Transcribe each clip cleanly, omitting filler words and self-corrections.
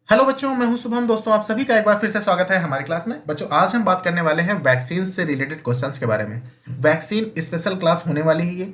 Hello बच्चों, मैं हूं शुभम। दोस्तों, आप सभी का एक बार फिर से स्वागत है हमारी क्लास में। बच्चों, आज हम बात करने वाले हैं वैक्सीन से रिलेटेड क्वेश्चंस के बारे में। वैक्सीन स्पेशल क्लास होने वाली है ये।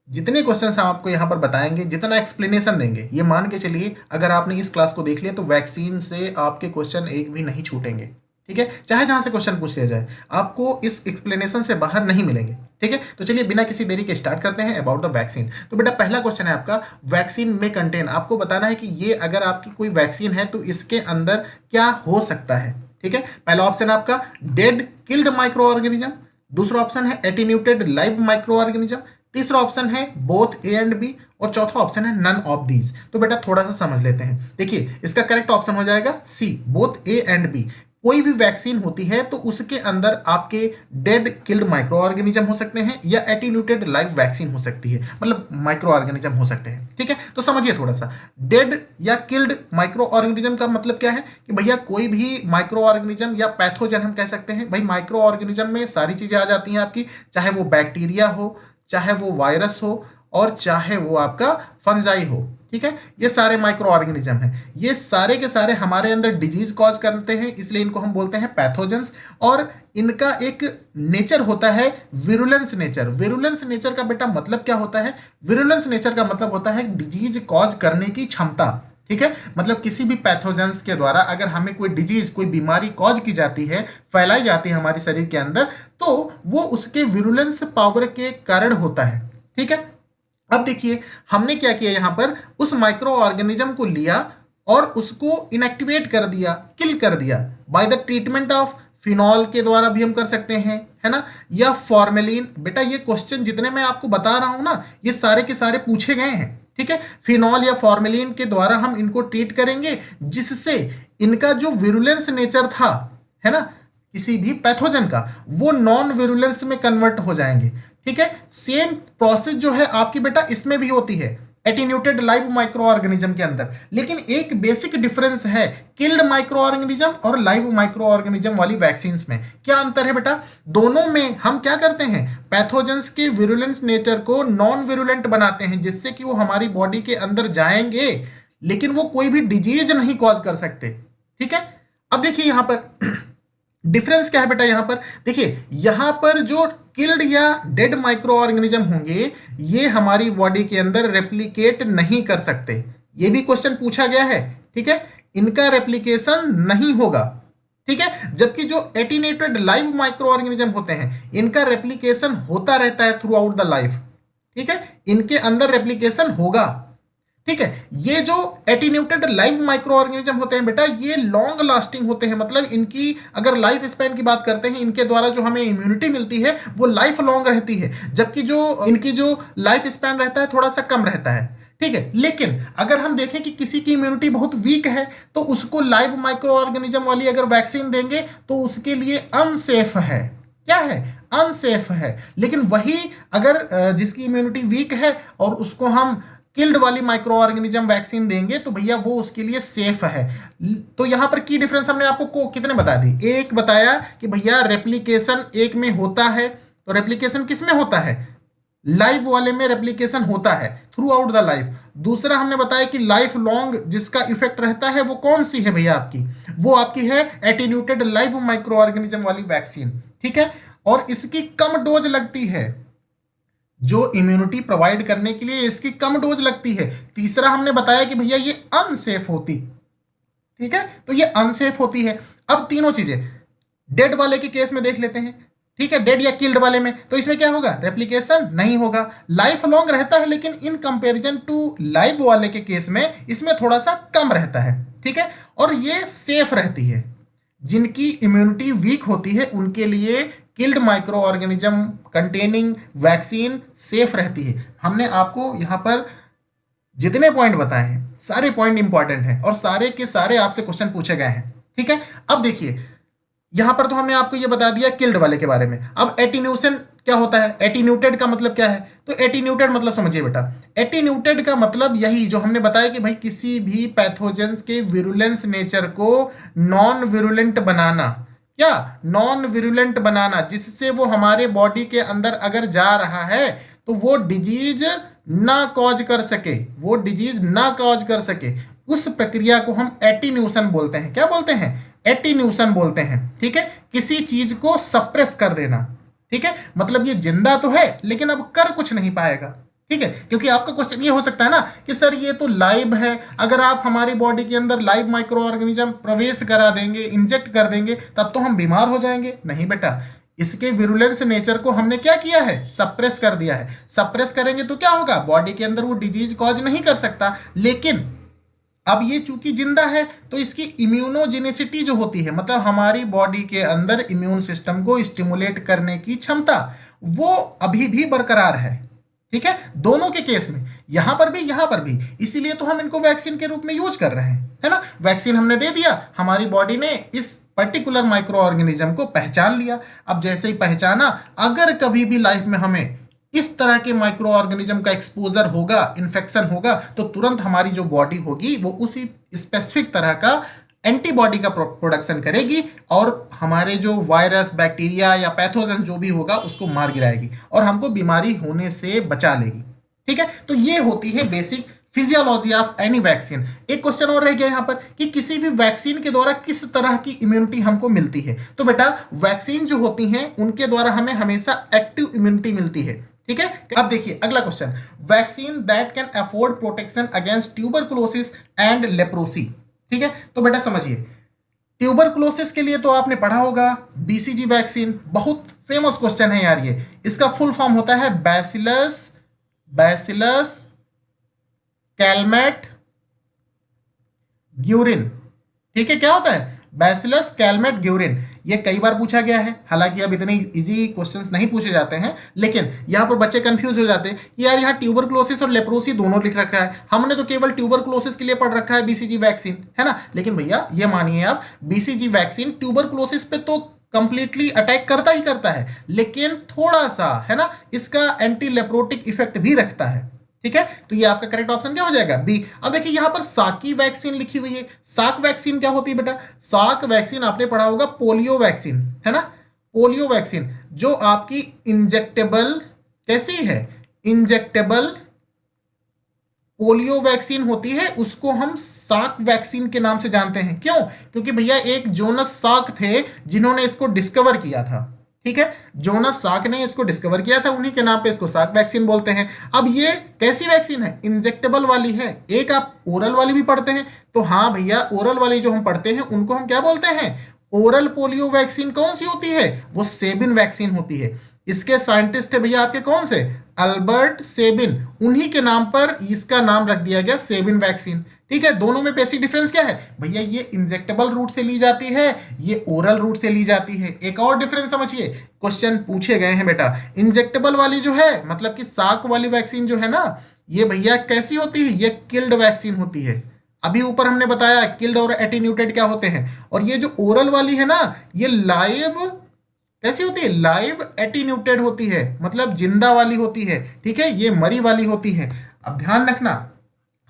जितने क्वेश्चंस हम आपको यहाँ पर बताएंगे, जितना एक्सप्लेनेशन देंगे, ये मान के चलिए अगर आपने इस क्लास को देख लिया तो वैक्सीन से आपके क्वेश्चन एक भी नहीं छूटेंगे। ठीक है, चाहे जहां से क्वेश्चन पूछ लिया जाए, आपको इस एक्सप्लेनेशन से बाहर नहीं मिलेंगे। ठीक है, तो चलिए बिना किसी देरी के स्टार्ट करते हैं अबाउट द वैक्सीन। तो बेटा, पहला क्वेश्चन है आपका, वैक्सीन में कंटेन। आपको बताना है कि ये अगर आपकी कोई वैक्सीन है तो इसके अंदर क्या हो सकता है। ठीक है, पहला ऑप्शन है आपका डेड किल्ड माइक्रो ऑर्गेनिज्म। दूसरा ऑप्शन है एटीन्यूटेड लाइव माइक्रो ऑर्गेनिज्म। तीसरा ऑप्शन है बोथ ए एंड बी। और चौथा ऑप्शन है नन ऑफ दीज। तो बेटा थोड़ा सा समझ लेते हैं। देखिए, इसका करेक्ट ऑप्शन हो जाएगा सी, बोथ ए एंड बी। कोई भी वैक्सीन होती है तो उसके अंदर आपके डेड किल्ड माइक्रो ऑर्गेनिज्म हो सकते हैं या एटीन्यूटेड लाइव वैक्सीन हो सकती है, मतलब माइक्रो ऑर्गेनिज्म हो सकते हैं। ठीक है, तो समझिए थोड़ा सा, डेड या किल्ड माइक्रो ऑर्गेनिज्म का मतलब क्या है कि भैया कोई भी माइक्रो ऑर्गेनिज्म या पैथोजन हम कह सकते हैं। भाई माइक्रो ऑर्गेनिज्म में सारी चीजें आ जाती हैं आपकी, चाहे वो बैक्टीरिया हो, चाहे वो वायरस हो, और चाहे वो आपका फंजाई हो। ठीक है, ये सारे माइक्रो ऑर्गेनिज्म हैं। ये सारे के सारे हमारे अंदर डिजीज कॉज करते हैं, इसलिए इनको हम बोलते हैं पैथोजेंस। और इनका एक नेचर होता है विरुलेंस नेचर। विरुलेंस नेचर का बेटा मतलब क्या होता है? विरुलेंस नेचर का मतलब होता है डिजीज कॉज करने की क्षमता। ठीक है, मतलब किसी भी पैथोजेंस के द्वारा अगर हमें कोई डिजीज, कोई बीमारी कॉज की जाती है, फैलाई जाती है हमारे शरीर के अंदर, तो वो उसके विरुलेंस पावर के कारण होता है। ठीक है, अब देखिए हमने क्या किया, यहां पर उस माइक्रो ऑर्गेनिज्म को लिया और उसको इनएक्टिवेट कर दिया, किल कर दिया by the treatment of phenol के द्वारा भी हम कर सकते हैं, है ना, या फॉर्मेलिन। बेटा ये क्वेश्चन जितने मैं आपको बता रहा हूं ना, ये सारे के सारे पूछे गए हैं। ठीक है, फिनॉल या फॉर्मेलिन के द्वारा हम इनको ट्रीट करेंगे, जिससे इनका जो विरुलेंस नेचर था, है ना, किसी भी पैथोजन का, वो नॉन विरुलेंस में कन्वर्ट हो जाएंगे। ठीक है, सेम प्रोसेस जो है आपकी बेटा इसमें भी होती है एटीन्यूटेड लाइव माइक्रो ऑर्गेनिज्म के अंदर। लेकिन एक बेसिक डिफरेंस है किल्ड माइक्रो ऑर्गेनिज्म और लाइव माइक्रो ऑर्गेनिज्म वाली वैक्सीन में। क्या अंतर है बेटा? दोनों में हम क्या करते हैं, पैथोजेंस के विरुलेंस नेचर को नॉन विरुलेंट बनाते हैं, जिससे कि वो हमारी बॉडी के अंदर जाएंगे लेकिन वो कोई भी डिजीज नहीं कॉज कर सकते। ठीक है, अब देखिए यहां पर डिफरेंस क्या है बेटा। यहां पर देखिए, यहां पर जो किल्ड या डेड माइक्रो ऑर्गेनिज्म होंगे, ये हमारी बॉडी के अंदर रेप्लिकेट नहीं कर सकते। ये भी क्वेश्चन पूछा गया है। ठीक है, इनका रेप्लिकेशन नहीं होगा। ठीक है, जबकि जो एटीनेटेड लाइव माइक्रो ऑर्गेनिज्म होते हैं, इनका रेप्लिकेशन होता रहता है थ्रू आउट द लाइफ। ठीक है, इनके अंदर रेप्लिकेशन होगा। ठीक है, ये जो एटीन्यूटेड लाइव माइक्रो ऑर्गेनिज्म होते हैं बेटा, ये लॉन्ग लास्टिंग होते हैं। मतलब इनकी अगर लाइफ स्पैन की बात करते हैं, इनके द्वारा जो हमें इम्यूनिटी मिलती है वो लाइफ लॉन्ग रहती है, जबकि जो इनकी जो लाइफ स्पैन रहता है थोड़ा सा कम रहता है। ठीक है, लेकिन अगर हम देखें कि किसी की इम्यूनिटी बहुत वीक है, तो उसको लाइव माइक्रो ऑर्गेनिज्म वाली अगर वैक्सीन देंगे तो उसके लिए अनसेफ है। क्या है? अनसेफ है। लेकिन वही अगर जिसकी इम्यूनिटी वीक है और उसको हम किल्ड वाली माइक्रो ऑर्गेनिज्म वैक्सीन देंगे तो भैया वो उसके लिए सेफ है। तो यहां पर की डिफरेंस हमने आपको कितने बता दी? एक बताया कि भैया रेप्लिकेशन एक में होता है, तो रेप्लिकेशन किस में होता है? लाइव वाले में रेप्लिकेशन होता है थ्रू आउट द लाइफ। दूसरा हमने बताया कि लाइफ लॉन्ग जिसका इफेक्ट रहता है वो कौन सी है भैया आपकी? वो आपकी है एटीन्यूटेड लाइव माइक्रो ऑर्गेनिज्म वाली वैक्सीन। ठीक है, और इसकी कम डोज लगती है, जो इम्यूनिटी प्रोवाइड करने के लिए इसकी कम डोज लगती है। तीसरा हमने बताया कि भैया ये अनसेफ होती। ठीक है, तो ये अनसेफ होती है। अब तीनों चीजें डेड वाले के केस में देख लेते हैं। ठीक है, डेड या किल्ड वाले में तो इसमें क्या होगा? रेप्लिकेशन नहीं होगा, लाइफ लॉन्ग रहता है, लेकिन इन कंपैरिजन टू लाइव वाले के केस में इसमें थोड़ा सा कम रहता है। ठीक है, और ये सेफ रहती है। जिनकी इम्यूनिटी वीक होती है उनके लिए killed micro organism containing vaccine safe रहती है। हमने आपको यहां पर जितने पॉइंट बताए हैं, सारे पॉइंट इंपॉर्टेंट हैं और सारे के सारे आपसे क्वेश्चन पूछे गए हैं। ठीक है, अब देखिए यहां पर तो हमने आपको यह बता दिया किल्ड वाले के बारे में। अब एटीन्यूशन क्या होता है? एटीन्यूटेड का मतलब क्या है? तो एटीन्यूटेड मतलब समझिए बेटा, एटीन्यूटेड का मतलब यही जो हमने बताया कि भाई किसी भी पैथोजेंस के विरुलेंस नेचर को नॉन विरुलेंट बनाना। क्या? नॉन विरुलेंट बनाना, जिससे वो हमारे बॉडी के अंदर अगर जा रहा है तो वो डिजीज ना कॉज कर सके, वो डिजीज ना कॉज कर सके। उस प्रक्रिया को हम एटीन्यूशन बोलते हैं। क्या बोलते हैं? एटीन्यूशन बोलते हैं। ठीक है, किसी चीज को सप्रेस कर देना। ठीक है, मतलब ये जिंदा तो है लेकिन अब कर कुछ नहीं पाएगा। ठीक है, क्योंकि आपका क्वेश्चन ये हो सकता है ना कि सर ये तो लाइव है, अगर आप हमारी बॉडी के अंदर लाइव माइक्रो ऑर्गेनिज्म प्रवेश करा देंगे, इंजेक्ट कर देंगे, तब तो हम बीमार हो जाएंगे। नहीं बेटा, इसके विरुलेंस नेचर को हमने क्या किया है? सप्रेस कर दिया है। सप्रेस करेंगे तो क्या होगा? बॉडी के अंदर वो डिजीज कॉज नहीं कर सकता, लेकिन अब ये चूंकि जिंदा है तो इसकी इम्यूनोजेनिसिटी जो होती है, मतलब हमारी बॉडी के अंदर इम्यून सिस्टम को स्टिमुलेट करने की क्षमता, वो अभी भी बरकरार है। ठीक है, दोनों के केस में, यहां पर भी यहां पर भी, इसीलिए तो हम इनको वैक्सीन के रूप में यूज कर रहे हैं, है ना। वैक्सीन हमने दे दिया, हमारी बॉडी ने इस पर्टिकुलर माइक्रो ऑर्गेनिज्म को पहचान लिया। अब जैसे ही पहचाना, अगर कभी भी लाइफ में हमें इस तरह के माइक्रो ऑर्गेनिज्म का एक्सपोजर होगा, इन्फेक्शन होगा, तो तुरंत हमारी जो बॉडी होगी वो उसी स्पेसिफिक तरह का एंटीबॉडी का प्रोडक्शन करेगी और हमारे जो वायरस, बैक्टीरिया या पैथोजन जो भी होगा उसको मार गिराएगी और हमको बीमारी होने से बचा लेगी। ठीक है, तो ये होती है basic physiology of any vaccine. एक क्वेश्चन और रह गया यहां पर कि किसी भी वैक्सीन के द्वारा किस तरह की इम्यूनिटी हमको मिलती है। तो बेटा, वैक्सीन जो होती हैं उनके द्वारा हमें हमेशा एक्टिव इम्यूनिटी मिलती है। ठीक है, अब देखिए अगला question, vaccine that can afford protection against tuberculosis and leprosy. ठीक है, तो बेटा समझिए, ट्यूबरकुलोसिस के लिए तो आपने पढ़ा होगा बीसीजी वैक्सीन, बहुत फेमस क्वेश्चन है यार ये। इसका फुल फॉर्म होता है बैसिलस कैलमेट ग्यूरिन। ठीक है, क्या होता है? Bacillus Calmette Guérin. ये कई बार पूछा गया है, हालांकि अब इतने इजी क्वेश्चंस नहीं पूछे जाते हैं, लेकिन यहाँ पर बच्चे कंफ्यूज हो जाते हैं कि यार यहाँ ट्यूबरकुलोसिस और लेप्रोसी दोनों लिख रखा है, हमने तो केवल ट्यूबरकुलोसिस के लिए पढ़ रखा है बीसीजी वैक्सीन, है ना। लेकिन भैया ये मानिए आप, बीसीजी वैक्सीन ट्यूबरकुलोसिस पे तो कंप्लीटली अटैक करता ही करता है, लेकिन थोड़ा सा, है ना, इसका एंटी लेप्रोटिक इफेक्ट भी रखता है। ठीक है, तो ये आपका करेक्ट ऑप्शन क्या हो जाएगा? बी। अब देखिए यहां पर साकी वैक्सीन लिखी हुई है। साक वैक्सीन क्या होती है बेटा? साक वैक्सीन आपने पढ़ा होगा पोलियो वैक्सीन, है ना। पोलियो वैक्सीन जो आपकी इंजेक्टेबल, कैसी है? इंजेक्टेबल पोलियो वैक्सीन होती है, उसको हम साक वैक्सीन के नाम से जानते हैं। क्यों? क्योंकि भैया एक जोनस साक थे जिन्होंने इसको डिस्कवर किया था। ठीक है, जोनस साक ने इसको डिस्कवर किया था, उन्हीं के नाम पे इसको साक वैक्सीन बोलते हैं। अब ये कैसी वैक्सीन है? इंजेक्टेबल वाली है। एक आप ओरल वाली भी पढ़ते हैं, तो हाँ भैया, ओरल वाली जो हम पढ़ते हैं उनको हम क्या बोलते हैं? ओरल पोलियो वैक्सीन कौन सी होती है? वो सेबिन वैक्सीन होती है। इसके साइंटिस्ट है भैया आपके कौन से? Albert Sabin. उन्हीं के नाम पर इसका नाम रख दिया गया सेबिन वैक्सीन। ठीक है, दोनों में बेसिक डिफरेंस क्या है भैया? ये इंजेक्टेबल रूट से ली जाती है, ये ओरल रूट से ली जाती है। एक और डिफरेंस समझिए, क्वेश्चन पूछे गए हैं बेटा, इंजेक्टेबल वाली जो है, मतलब कि साक वाली वैक्सीन जो है ना, ये भैया कैसी होती है? ये किल्ड वैक्सीन होती है। अभी ऊपर हमने बताया किल्ड और एटीन्यूटेड क्या होते हैं, और ये जो ओरल वाली है ना, ये लाइव कैसी होती है? लाइव एटीन्यूटेड होती है, मतलब जिंदा वाली होती है। ठीक है, ये मरी वाली होती है। अब ध्यान रखना,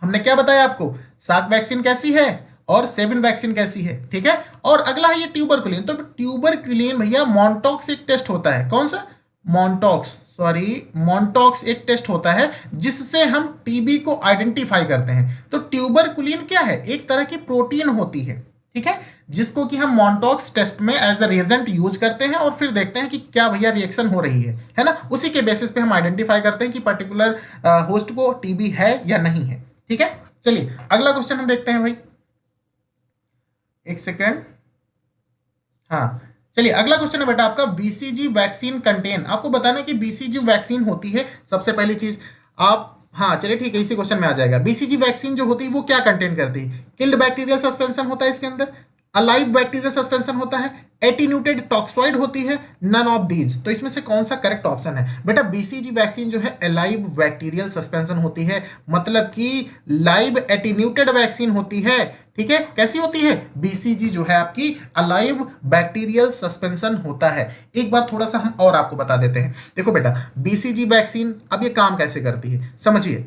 हमने क्या बताया आपको? साक वैक्सीन कैसी है और सेबिन वैक्सीन कैसी है। ठीक है, और अगला है ये ट्यूबरकुलिन। तो ट्यूबरकुलिन भैया मॉन्टॉक्स एक टेस्ट होता है। कौन सा? मॉन्टॉक्स एक टेस्ट होता है जिससे हम टीबी को आइडेंटिफाई करते हैं। तो ट्यूबरकुलिन क्या है? एक तरह की प्रोटीन होती है। ठीक है, जिसको कि हम मॉन्टॉक्स टेस्ट में एज अ रिएजेंट यूज करते हैं और फिर देखते हैं कि क्या भैया रिएक्शन हो रही है ना। उसी के बेसिस पे हम आइडेंटिफाई करते हैं कि पर्टिकुलर होस्ट को टीबी है या नहीं है। ठीक है, चलिए अगला क्वेश्चन हम देखते हैं भाई, एक सेकेंड। हाँ, चलिए अगला क्वेश्चन है बेटा आपका, बीसीजी वैक्सीन कंटेन। आपको बताना है कि बीसीजी वैक्सीन होती है, सबसे पहली चीज आप, हाँ चलिए ठीक है, इसी क्वेश्चन में आ जाएगा। बीसीजी वैक्सीन जो होती है वो क्या कंटेन करती है? किल्ड बैक्टीरियल सस्पेंशन होता है इसके अंदर, अलाइव बैक्टीरियल सस्पेंशन होता है, एटीन्यूटेड टॉक्सॉइड होती है, नन ऑफ दीज। तो इसमें से कौन सा करेक्ट ऑप्शन है बेटा? बीसीजी वैक्सीन जो है अलाइव बैक्टीरियल सस्पेंशन होती है, मतलब कि लाइव एटीन्यूटेड वैक्सीन होती है। ठीक है, कैसी होती है? बीसीजी जो है आपकी अलाइव बैक्टीरियल सस्पेंशन होता है। एक बार थोड़ा सा हम और आपको बता देते हैं। देखो बेटा, बीसीजी वैक्सीन अब ये काम कैसे करती है समझिए।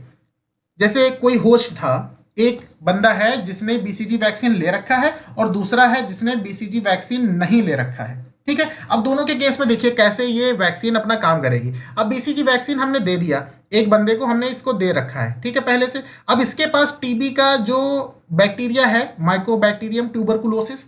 जैसे कोई होस्ट था, एक बंदा है जिसने बीसीजी वैक्सीन ले रखा है और दूसरा है जिसने बीसीजी वैक्सीन नहीं ले रखा है। ठीक है। अब दोनों के केस में देखिए कैसे ये वैक्सीन अपना काम करेगी। अब बीसीजी वैक्सीन हमने दे दिया, एक बंदे को हमने इसको दे रखा है, ठीक है, पहले से। अब इसके पास टीबी का जो बैक्टीरिया है, माइक्रोबैक्टीरियम ट्यूबरकुलोसिस,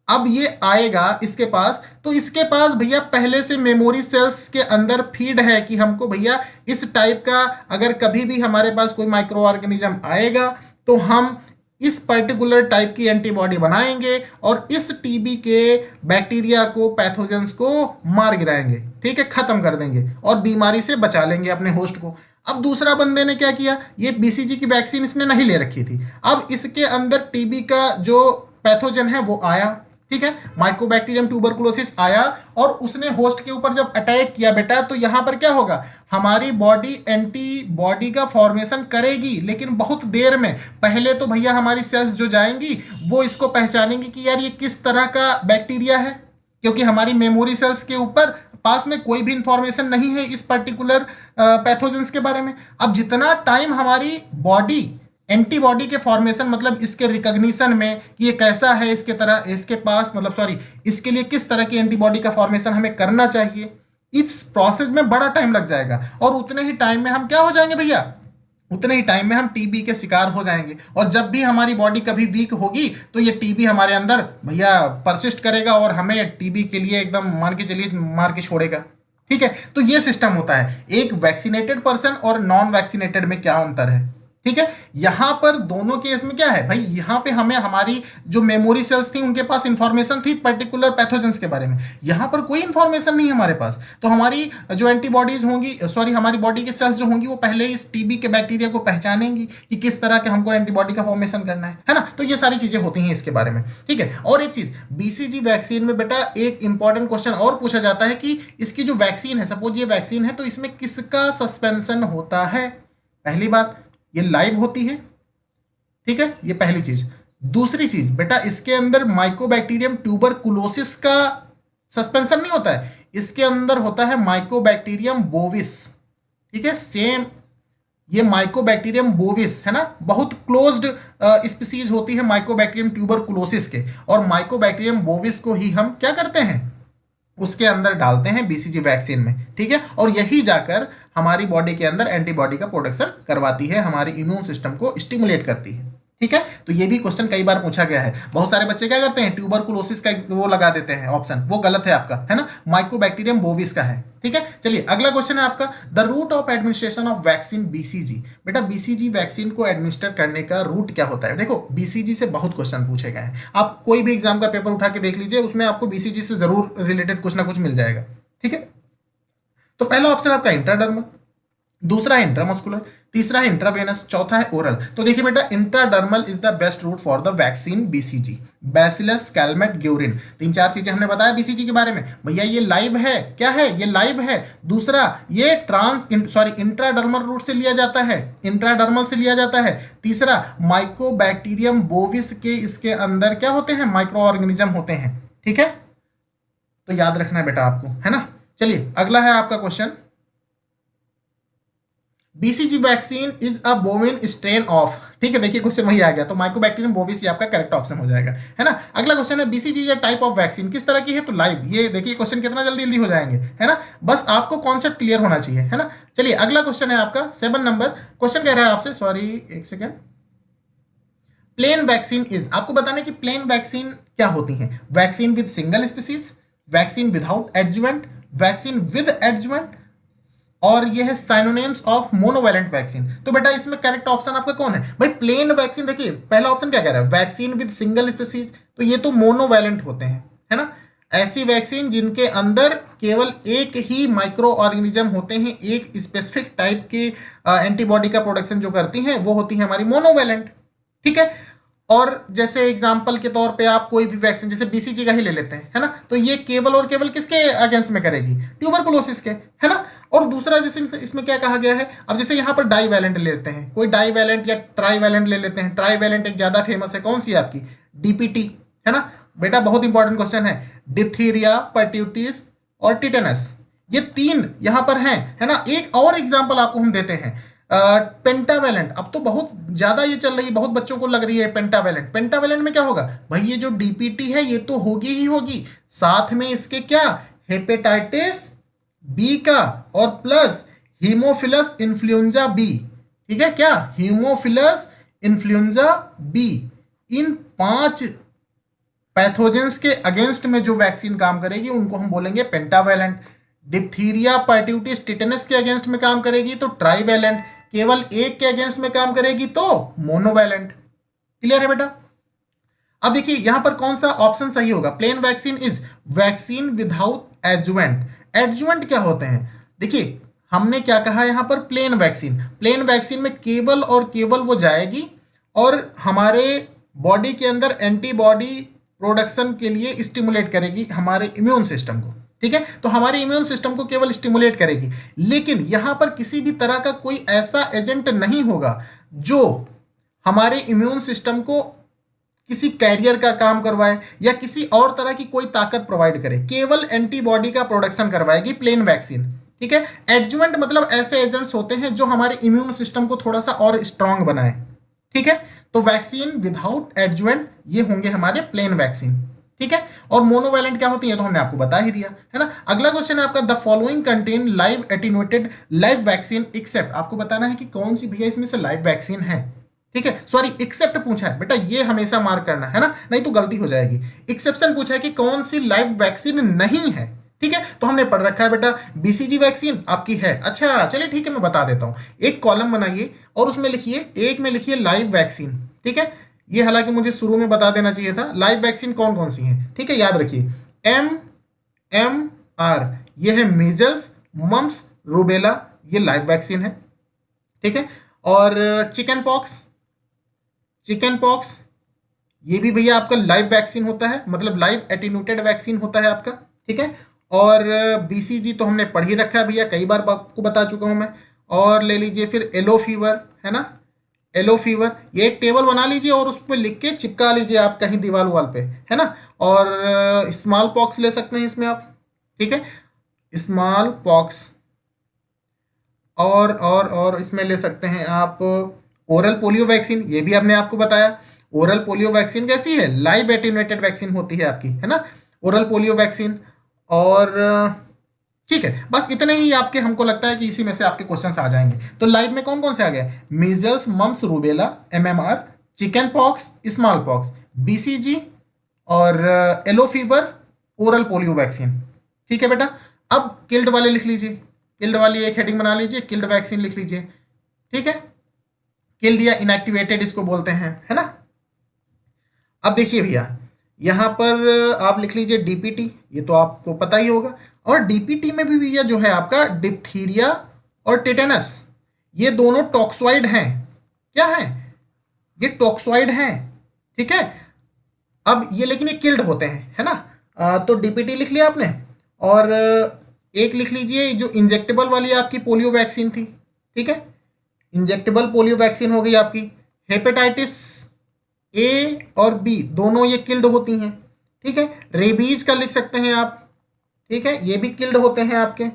अब ये आएगा इसके पास, तो इसके पास भैया पहले से मेमोरी सेल्स के अंदर फीड है कि हमको भैया इस टाइप का अगर कभी भी हमारे पास कोई माइक्रो ऑर्गेनिज्म आएगा तो हम इस पर्टिकुलर टाइप की एंटीबॉडी बनाएंगे और इस टीबी के बैक्टीरिया को, पैथोजेंस को मार गिराएंगे, ठीक है, खत्म कर देंगे और बीमारी से बचा लेंगे अपने होस्ट को। अब दूसरा बंदे ने क्या किया, ये बीसीजी की वैक्सीन इसने नहीं ले रखी थी, अब इसके अंदर टीबी का जो पैथोजन है वो आया, ठीक है, माइकोबैक्टीरियम ट्यूबरकुलोसिस आया और उसने होस्ट के ऊपर जब अटैक किया बेटा, तो यहां पर क्या होगा, हमारी बॉडी एंटीबॉडी का फॉर्मेशन करेगी, लेकिन बहुत देर में। पहले तो भैया हमारी सेल्स जो जाएंगी वो इसको पहचानेंगी कि यार ये किस तरह का बैक्टीरिया है, क्योंकि हमारी मेमोरी सेल्स के ऊपर पास में कोई भी इंफॉर्मेशन नहीं है इस पर्टिकुलर पैथोजेंस के बारे में। अब जितना टाइम हमारी बॉडी एंटीबॉडी के फॉर्मेशन, मतलब इसके रिकॉग्निशन में कि ये कैसा है, इसके तरह इसके पास, मतलब सॉरी, इसके लिए किस तरह की एंटीबॉडी का फॉर्मेशन हमें करना चाहिए, इस प्रोसेस में बड़ा टाइम लग जाएगा। और उतने ही टाइम में हम क्या हो जाएंगे भैया, उतने ही टाइम में हम टीबी के शिकार हो जाएंगे। और जब भी हमारी बॉडी कभी वीक होगी तो ये टीबी हमारे अंदर भैया परसिस्ट करेगा और हमें टीबी के लिए एकदम मान के चलिए मार के छोड़ेगा, ठीक है। तो ये सिस्टम होता है। एक वैक्सीनेटेड पर्सन और नॉन वैक्सीनेटेड में क्या अंतर है, ठीक है। यहां पर दोनों केस में क्या है भाई, यहां पे हमें हमारी जो मेमोरी सेल्स थी उनके पास इंफॉर्मेशन थी पर्टिकुलर पैथोजेंस के बारे में, यहां पर कोई इंफॉर्मेशन नहीं है हमारे पास। तो हमारी जो एंटीबॉडीज होंगी, सॉरी, हमारी बॉडी की सेल्स जो होंगी वो पहले ही इस टीबी के बैक्टीरिया को पहचानेंगी कि किस तरह के हमको एंटीबॉडी का फॉर्मेशन करना है ना। तो ये सारी चीजें होती हैं इसके बारे में, ठीक है। और एक चीज, बीसीजी वैक्सीन में बेटा एक इंपॉर्टेंट क्वेश्चन और पूछा जाता है कि इसकी जो वैक्सीन है, सपोज ये वैक्सीन है, तो इसमें किसका सस्पेंशन होता है। पहली बात, ये लाइव होती है, ठीक है, ये पहली चीज। दूसरी चीज बेटा, इसके अंदर माइकोबैक्टीरियम ट्यूबरकुलोसिस का सस्पेंशन नहीं होता है, इसके अंदर होता है माइकोबैक्टीरियम बोविस, ठीक है। सेम ये माइकोबैक्टीरियम बोविस है ना, बहुत क्लोज्ड स्पीसीज होती है माइकोबैक्टीरियम ट्यूबरकुलोसिस के, और माइकोबैक्टीरियम बोविस को ही हम क्या करते हैं, उसके अंदर डालते हैं बीसीजी वैक्सीन में, ठीक है। और यही जाकर हमारी बॉडी के अंदर एंटीबॉडी का प्रोडक्शन करवाती है, हमारी इम्यून सिस्टम को स्टिमुलेट करती है, ठीक है। तो ये भी क्वेश्चन कई बार पूछा गया है। बहुत सारे बच्चे क्या करते हैं, ट्यूबरकुलोसिस का वो लगा देते हैं ऑप्शन, वो गलत है आपका, है ना, माइकोबैक्टीरियम बोविस का है, ठीक है। चलिए अगला क्वेश्चन है आपका, the route of administration of vaccine BCG. बेटा बीसीजी वैक्सीन को एडमिनिस्टर करने का रूट क्या होता है। देखो बीसीजी से बहुत क्वेश्चन पूछे गए हैं, आप कोई भी एग्जाम का पेपर उठा के देख लीजिए, उसमें आपको बीसीजी से जरूर रिलेटेड कुछ ना कुछ मिल जाएगा, ठीक है। तो पहला ऑप्शन आपका इंट्राडर्मल, दूसरा है इंट्रामस्कुलर, तीसरा है इंट्रावेनस, चौथा है ओरल। तो देखिए बेटा, intradermal is the best route for the vaccine BCG, bacillus Calmette Guérin. तीन चार चीजें हमने बताया बीसीजी के बारे में। भैया ये लाइव है, क्या है, ये लाइव है। दूसरा, ये इंट्राडर्मल रूट से लिया जाता है, इंट्राडर्मल से लिया जाता है। तीसरा, माइकोबैक्टीरियम बोविस के इसके अंदर क्या होते हैं, माइक्रो ऑर्गेनिज्म होते हैं, ठीक है। तो याद रखना है बेटा आपको, है ना। चलिए अगला है आपका question, BCG vaccine is a बोविन strain of, ठीक है। देखिए क्वेश्चन वही आ गया, तो माइकोबैक्टीरियम बोविस ये आपका करेक्ट ऑप्शन हो जाएगा, है ना। अगला क्वेश्चन है, BCG is a type of vaccine, किस तरह की है, तो लाइव। ये देखिए क्वेश्चन कितना जल्दी जल्दी हो जाएंगे, है ना, बस आपको कॉन्सेप्ट क्लियर होना चाहिए, है ना। चलिए अगला क्वेश्चन है आपका 7 नंबर क्वेश्चन, कह रहा है आपसे, सॉरी एक सेकेंड, प्लेन वैक्सीन इज, आपको बताना है कि प्लेन वैक्सीन क्या होती है। Vaccine with single species, vaccine without adjuvant, vaccine with adjuvant, और ये है साइनोनिम्स ऑफ मोनोवैलेंट वैक्सीन। तो बेटा इसमें करेक्ट ऑप्शन आपका कौन है भाई, प्लेन वैक्सीन। देखिए पहला ऑप्शन क्या कह रहा है, वैक्सीन विद सिंगल स्पीसीज, तो ये तो मोनोवैलेंट होते हैं, है ना। ऐसी वैक्सीन जिनके अंदर केवल एक ही माइक्रो ऑर्गेनिज्म होते हैं, एक स्पेसिफिक टाइप के एंटीबॉडी का प्रोडक्शन जो करती हैं, वो होती है हमारी मोनोवैलेंट, ठीक है। और जैसे एग्जाम्पल के तौर पे आप कोई भी वैक्सीन जैसे बीसीजी का ही ले लेते हैं, है ना, तो ये केवल और केवल किसके अगेंस्ट में करेगी, ट्यूबरकुलोसिस के, है ना। और दूसरा जैसे इसमें क्या कहा गया है, अब जैसे यहाँ पर डाईवैलेंट ले लेते हैं, कोई डाईवैलेंट या ट्राईवैलेंट ले लेते हैं। ट्राईवैलेंट एक ज्यादा फेमस है, कौन सी है आपकी, डीपीटी, है ना। बेटा बहुत इंपॉर्टेंट क्वेश्चन है, डिप्थीरिया, पर्ट्यूटिस और टिटेनस, ये तीन यहाँ पर हैं, है ना। एक और एग्जाम्पल आपको हम देते हैं, पेंटावेलेंट, अब तो बहुत ज्यादा ये चल रही है, बहुत बच्चों को लग रही है पेंटावेलेंट। पेंटावेलेंट में क्या होगा भाई, ये जो डीपीटी है ये तो होगी ही होगी, साथ में इसके क्या, हेपेटाइटिस बी का और प्लस हीमोफिलस इन्फ्लुएंजा बी। ठीक है, क्या, हीमोफिलस इन्फ्लुएंजा बी। इन 5 पैथोजेंस के अगेंस्ट में जो वैक्सीन काम करेगी उनको हम बोलेंगे पेंटावेलेंट। डिप्थीरिया, पार्ट्यूटिस, टिटेनस के अगेंस्ट में काम करेगी तो ट्राईवेलेंट। केवल एक के अगेंस्ट में काम करेगी तो मोनोवेलेंट। क्लियर है बेटा। अब देखिए यहां पर कौन सा ऑप्शन सही होगा, plain vaccine is vaccine without adjuvant. Adjuvant क्या होते हैं, देखिए हमने क्या कहा यहां पर, प्लेन वैक्सीन। प्लेन वैक्सीन में केवल और केवल वो जाएगी और हमारे बॉडी के अंदर एंटीबॉडी प्रोडक्शन के लिए स्टिमुलेट करेगी हमारे इम्यून सिस्टम को। ठीक है, तो हमारे इम्यून सिस्टम को केवल स्टिमुलेट करेगी, लेकिन यहां पर किसी भी तरह का कोई ऐसा एजेंट नहीं होगा जो हमारे इम्यून सिस्टम को किसी कैरियर का काम करवाए या किसी और तरह की कोई ताकत प्रोवाइड करे, केवल एंटीबॉडी का प्रोडक्शन करवाएगी प्लेन वैक्सीन। ठीक है, एडजुवेंट मतलब ऐसे एजेंट्स होते हैं जो हमारे इम्यून सिस्टम को थोड़ा सा और स्ट्रांग बनाए। ठीक है, तो वैक्सीन विदाउट एडजुवेंट ये होंगे हमारे प्लेन वैक्सीन। ठीक है, और मोनोवैलेंट क्या होती है तो हमने आपको बता ही दिया है ना। अगला क्वेश्चन है आपका, the following contain live attenuated live vaccine except. आपको बताना है कि कौन सी भैया इसमें से लाइव वैक्सीन है। ठीक है, सॉरी एक्सेप्ट पूछा है बेटा, ये हमेशा मार्क करना है ना, नहीं तो गलती हो जाएगी। एक्सेप्शन पूछा है कि कौन सी लाइव वैक्सीन नहीं है। ठीक है, तो हमने पढ़ रखा है बेटा बीसीजी वैक्सीन आपकी है। अच्छा चलिए ठीक है, मैं बता देता हूं। एक कॉलम बनाइए और उसमें लिखिए, एक में लिखिए लाइव वैक्सीन। ठीक है, ये हालांकि मुझे शुरू में बता देना चाहिए था, लाइव वैक्सीन कौन कौन सी हैं। ठीक है, याद रखिए, MMR ये है मीजल्स मम्स रूबेला, ये लाइव वैक्सीन है। ठीक है, और चिकन पॉक्स ये भी भैया आपका लाइव वैक्सीन होता है, मतलब लाइव एटीन्यूटेड वैक्सीन होता है आपका। ठीक है, और बीसीजी तो हमने पढ़ ही रखा है भैया, कई बार आपको बता चुका हूं मैं। और ले लीजिए फिर येलो फीवर है ना, येलो फीवर, ये एक टेबल बना लीजिए और उस पर लिख के चिपका लीजिए आप कहीं दीवार वाल पे, है ना। और स्मॉल पॉक्स ले सकते हैं इसमें आप। ठीक है, स्मॉल पॉक्स, और इसमें ले सकते हैं आप ओरल पोलियो वैक्सीन, ये भी हमने आपको बताया। ओरल पोलियो वैक्सीन कैसी है, लाइव एटीन्यूएटेड वैक्सीन होती है आपकी, है ना, ओरल पोलियो वैक्सीन। और ठीक है, बस इतने ही आपके, हमको लगता है कि इसी में से आपके क्वेश्चंस आ जाएंगे। तो लाइव में कौन कौन से आ गए, measles mumps rubella MMR, chicken pox, small pox, BCG और yellow fever, oral polio vaccine. ठीक है बेटा, अब किल्ड वाले लिख लीजिए, किल्ड वाली एक हेडिंग बना लीजिए, किल्ड वैक्सीन लिख लीजिए। ठीक है, किल्ड या इनएक्टिवेटेड इसको बोलते हैं, है ना। अब देखिए भैया यहां पर आप लिख लीजिए डीपीटी, ये तो आपको पता ही होगा। और डीपीटी में भी भैया जो है आपका डिप्थीरिया और टेटेनस, ये दोनों टॉक्सॉइड हैं। क्या है, ये टॉक्सॉइड हैं। ठीक है, अब ये लेकिन ये किल्ड होते हैं, है ना। तो डीपीटी लिख लिया आपने, और एक लिख लीजिए जो इंजेक्टेबल वाली आपकी पोलियो वैक्सीन थी। ठीक है, इंजेक्टेबल पोलियो वैक्सीन हो गई आपकी। हेपेटाइटिस A और B दोनों ये किल्ड होती हैं। ठीक है, रेबीज का लिख सकते हैं आप। ठीक है, ये भी किल्ड होते हैं आपके।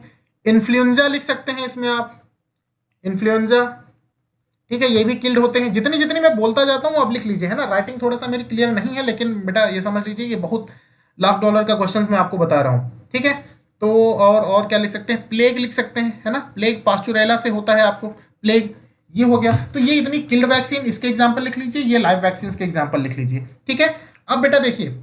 इन्फ्लुएंजा लिख सकते हैं इसमें आप, इन्फ्लुएंजा। ठीक है, ये भी किल्ड होते हैं। जितनी जितनी मैं बोलता जाता हूँ आप लिख लीजिए, है ना। राइटिंग थोड़ा सा मेरी क्लियर नहीं है, लेकिन बेटा ये समझ लीजिए ये बहुत $1,00,000 का क्वेश्चन मैं आपको बता रहा हूँ। ठीक है, तो और क्या लिख सकते हैं, प्लेग लिख सकते हैं, है ना। प्लेग पास्चुरेला से होता है आपको, प्लेग ये हो गया। तो ये इतनी किल्ड वैक्सीन, इसके एग्जाम्पल लिख लीजिए, ये लाइव वैक्सीन के एग्जाम्पल लिख लीजिए। ठीक है, अब बेटा देखिए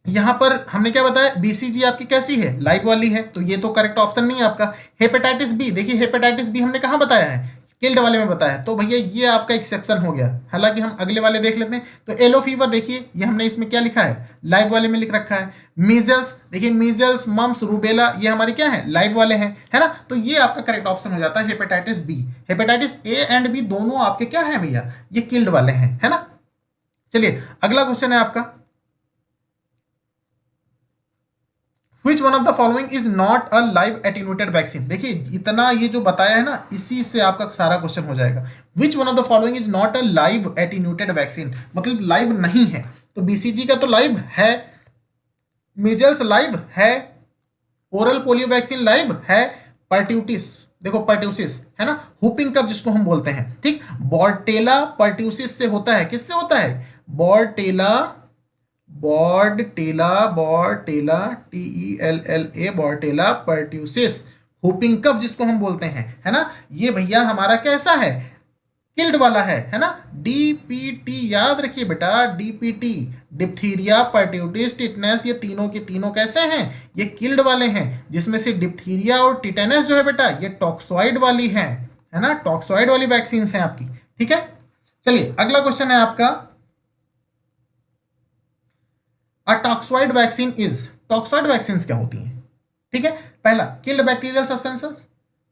यहां पर हमने क्या बताया, बीसीजी आपकी कैसी है, लाइव वाली है, तो ये तो करेक्ट ऑप्शन नहीं है आपका। हेपेटाइटिस बी, देखिए हेपेटाइटिस बी हमने कहां बताया है, किल्ड वाले में बताया, तो भैया ये आपका एक्सेप्शन हो गया। हालांकि हम अगले वाले देख लेते हैं। तो येलो फीवर देखिए, ये हमने इसमें क्या लिखा है, लाइव वाले में लिख रखा है। मीजल्स देखिए, मीजल्स मम्स रूबेला ये हमारे क्या है, लाइव वाले हैं, है ना। तो ये आपका करेक्ट ऑप्शन हो जाता है hepatitis B. Hepatitis A and B दोनों आपके क्या है भैया, ये किल्ड वाले हैं, है ना। चलिए अगला क्वेश्चन है आपका, Which one of the following is not a live attenuated vaccine? देखिए इतना ये जो बताया है ना, इसी से आपका सारा क्वेश्चन हो जाएगा। Which one of the following is not a live attenuated vaccine? मतलब लाइव नहीं है। तो बीसीजी का तो लाइव है, मीजल्स लाइव है, ओरल पोलियो वैक्सीन लाइव है, पार्ट्यूटिस देखो पर्ट्यूसिस है ना, हुपिंग कफ जिसको हम बोलते हैं, ठीक। बॉर्टेला पर्ट्यूसिस से होता है, किससे होता है? बॉर्टेला, बॉर्टेला TELLA, बॉर्टेला पर्ट्यूसिस, हुपिंग कफ जिसको हम बोलते हैं, है ना। ये भैया हमारा कैसा है? किल्ड वाला है ना। DPT याद रखिए बेटा, DPT, डिप्थीरिया, पर्ट्यूटिस, टिटनेस, ये तीनों के तीनों कैसे हैं? ये किल्ड वाले हैं, जिसमें से डिप्थीरिया और टिटेनस जो है बेटा ये टॉक्सॉइड वाली है ना, टॉक्सॉइड वाली वैक्सीन हैं आपकी, ठीक है। चलिए अगला क्वेश्चन है आपका, a toxoid vaccine is, toxoid vaccine क्या होती हैं? ठीक है, पहला किल्ड बैक्टीरियल सस्पेंशन,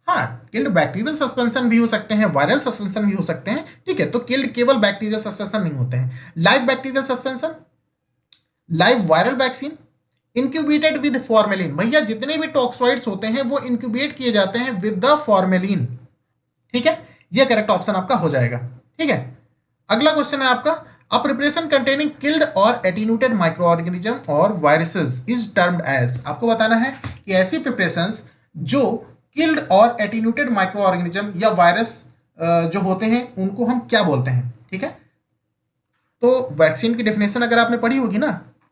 हाँ किल्ड बैक्टीरियल सस्पेंशन भी हो सकते हैं, वायरल सस्पेंशन भी हो सकते हैं, ठीक है। तो किल्ड केवल बैक्टीरियल सस्पेंशन नहीं होते हैं। Live bacterial suspension, live viral vaccine, incubated with formalin, भैया जितने भी टॉक्सॉइड्स होते हैं वो इंक्यूबेट किए जाते हैं विद द फॉर्मेलिन, ठीक है। ये करेक्ट ऑप्शन आपका हो जाएगा, ठीक है। अगला क्वेश्चन है आपका, अ प्रिपरेशन कंटेनिंग किल्ड और एटीन्यूटेड माइक्रो ऑर्गेनिज्म और वायरसेस इज टर्म्ड एज, आपको बताना है कि ऐसी प्रिपरेशंस जो किल्ड और एटीन्यूटेड माइक्रो ऑर्गेनिज्म या वायरस जो होते हैं उनको हम क्या बोलते हैं, ठीक है। तो वैक्सीन की डेफिनेशन अगर आपने पढ़ी होगी ना,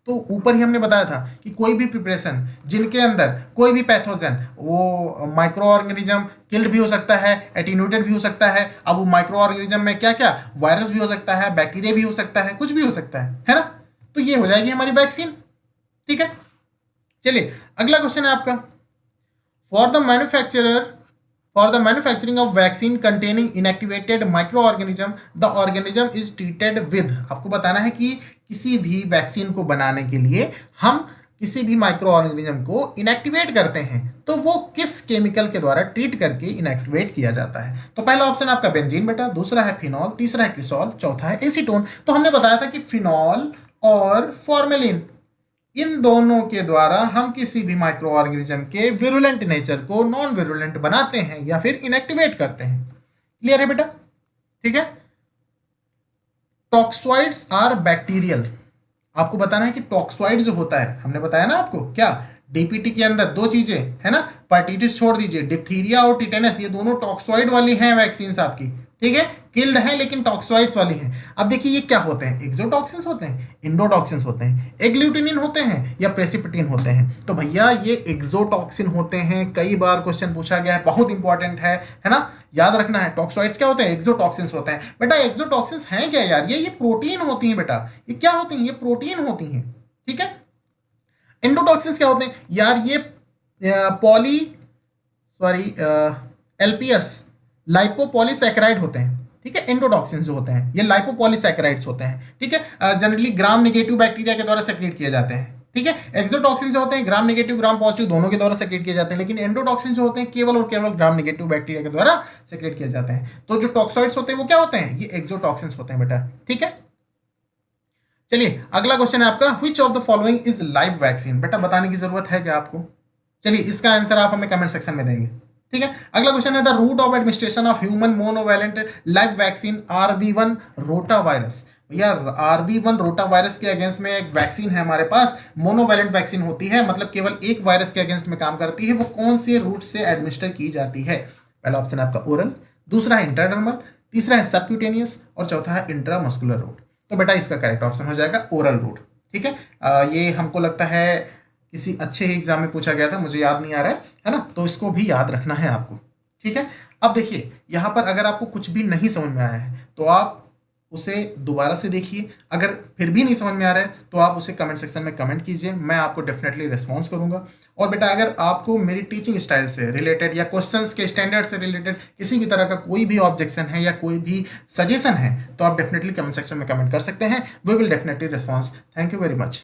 तो ऊपर ही हमने बताया था कि कोई भी प्रिपरेशन जिनके अंदर कोई भी पैथोजन, वो माइक्रो ऑर्गेनिज्म किल्ड भी हो सकता है, एटीन्यूटेड भी हो सकता है। अब वो माइक्रो ऑर्गेनिज्म में क्या क्या, वायरस भी हो सकता है, बैक्टीरिया भी हो सकता है, कुछ भी हो सकता है ना। तो ये हो जाएगी हमारी वैक्सीन, ठीक है। चलिए अगला क्वेश्चन है आपका, for the manufacturing of vaccine containing inactivated micro organism the organism is treated with, आपको बताना है कि किसी भी वैक्सीन को बनाने के लिए हम किसी भी माइक्रो ऑर्गेनिज्म को इनएक्टिवेट करते हैं, तो वो किस केमिकल के द्वारा ट्रीट करके इनएक्टिवेट किया जाता है। तो पहला ऑप्शन आपका बेंजीन बेटा, दूसरा है फिनॉल, तीसरा है क्रिसॉल, चौथा है एसीटोन। तो हमने बताया था कि फिनॉल और फॉर्मेलिन, इन दोनों के द्वारा हम किसी भी माइक्रो ऑर्गेनिज्म के विरुलेंट नेचर को नॉन विरुलेंट बनाते हैं या फिर इनएक्टिवेट करते हैं। क्लियर है बेटा, ठीक है। टॉक्सॉइड्स आर बैक्टीरियल, आपको बताना है कि टॉक्सॉइड जो होता है, हमने बताया ना आपको क्या, डीपीटी के अंदर दो चीजें है ना, पार्टिटिस छोड़ दीजिए, डिप्थीरिया और टिटेनस, ये दोनों टॉक्सॉइड वाली हैं वैक्सीन आपकी, ठीक है। किल्ड है लेकिन टॉक्सॉइड्स वाली हैं। अब देखिए ये क्या होते हैं, एक्सोटॉक्सिन्स होते हैं, इंडोटॉक्सिन्स होते हैं, एग्लूटिनिन होते हैं या प्रेसिपिटिन होते हैं। तो भैया ये एक्सोटॉक्सिन होते हैं, कई बार क्वेश्चन पूछा गया है, बहुत इंपॉर्टेंट है ना, याद रखना है। टॉक्सॉइड्स क्या होते हैं, एक्सोटॉक्सिन्स होते हैं। बेटा एक्सोटॉक्सिन्स हैं क्या यार, ये प्रोटीन होती हैं बेटा, ये क्या होती हैं, ये प्रोटीन होती हैं, ठीक है। एंडोटॉक्सिन्स क्या होते हैं यार, ये LPS लाइपोपॉलीसैकेराइड होते हैं, ठीक है। एंडोटॉक्सिन्स जो होते हैं ये लाइपोपॉलीसैकेराइड्स होते हैं, ठीक है। जनरली ग्राम नेगेटिव बैक्टीरिया के द्वारा सेक्रेट किए जाते हैं, ठीक है। एक्सोटॉक्सिन जो होते हैं ग्राम नेगेटिव ग्राम पॉजिटिव दोनों के द्वारा सेक्रेट किए जाते हैं, लेकिन एंडोटॉक्सिन जो होते हैं केवल और केवल ग्राम नेगेटिव बैक्टीरिया के द्वारा सेक्रेट किए जाते हैं। तो जो टॉक्सॉइड्स होते हैं वो क्या होते हैं, ये एक्सोटॉक्सिन्स होते हैं बेटा, ठीक है। चलिए अगला क्वेश्चन है आपका, which of the following is live vaccine, बेटा बताने की जरूरत है क्या आपको? चलिए इसका आंसर आप हमें कमेंट सेक्शन में देंगे, ठीक है। अगला क्वेश्चन है, the route of administration of human monovalent live vaccine RV1 rota virus, भैया RV1 रोटा वायरस के अगेंस्ट में एक वैक्सीन है हमारे पास, मोनोवैलेंट वैक्सीन होती है, मतलब केवल एक वायरस के अगेंस्ट में काम करती है। वो कौन से रूट से एडमिनिस्टर की जाती है? पहला ऑप्शन आपका ओरल, दूसरा है इंट्राडर्मल, तीसरा है सबक्यूटेनियस और चौथा है इंट्रामस्कुलर रूट। तो बेटा इसका करेक्ट ऑप्शन हो जाएगा ओरल रूट, ठीक है। ये हमको लगता है किसी अच्छे ही एग्जाम में पूछा गया था, मुझे याद नहीं आ रहा है ना, तो इसको भी याद रखना है आपको, ठीक है। अब देखिए यहाँ पर अगर आपको कुछ भी नहीं समझ में आया है तो आप उसे दोबारा से देखिए, अगर फिर भी नहीं समझ में आ रहा है तो आप उसे कमेंट सेक्शन में कमेंट कीजिए, मैं आपको डेफिनेटली रिस्पॉन्स करूंगा। और बेटा अगर आपको मेरी टीचिंग स्टाइल से रिलेटेड या क्वेश्चंस के स्टैंडर्ड से रिलेटेड किसी भी तरह का कोई भी ऑब्जेक्शन है या कोई भी सजेशन है तो आप डेफिनेटली कमेंट सेक्शन में कमेंट कर सकते हैं, we will definitely response. Thank you very much.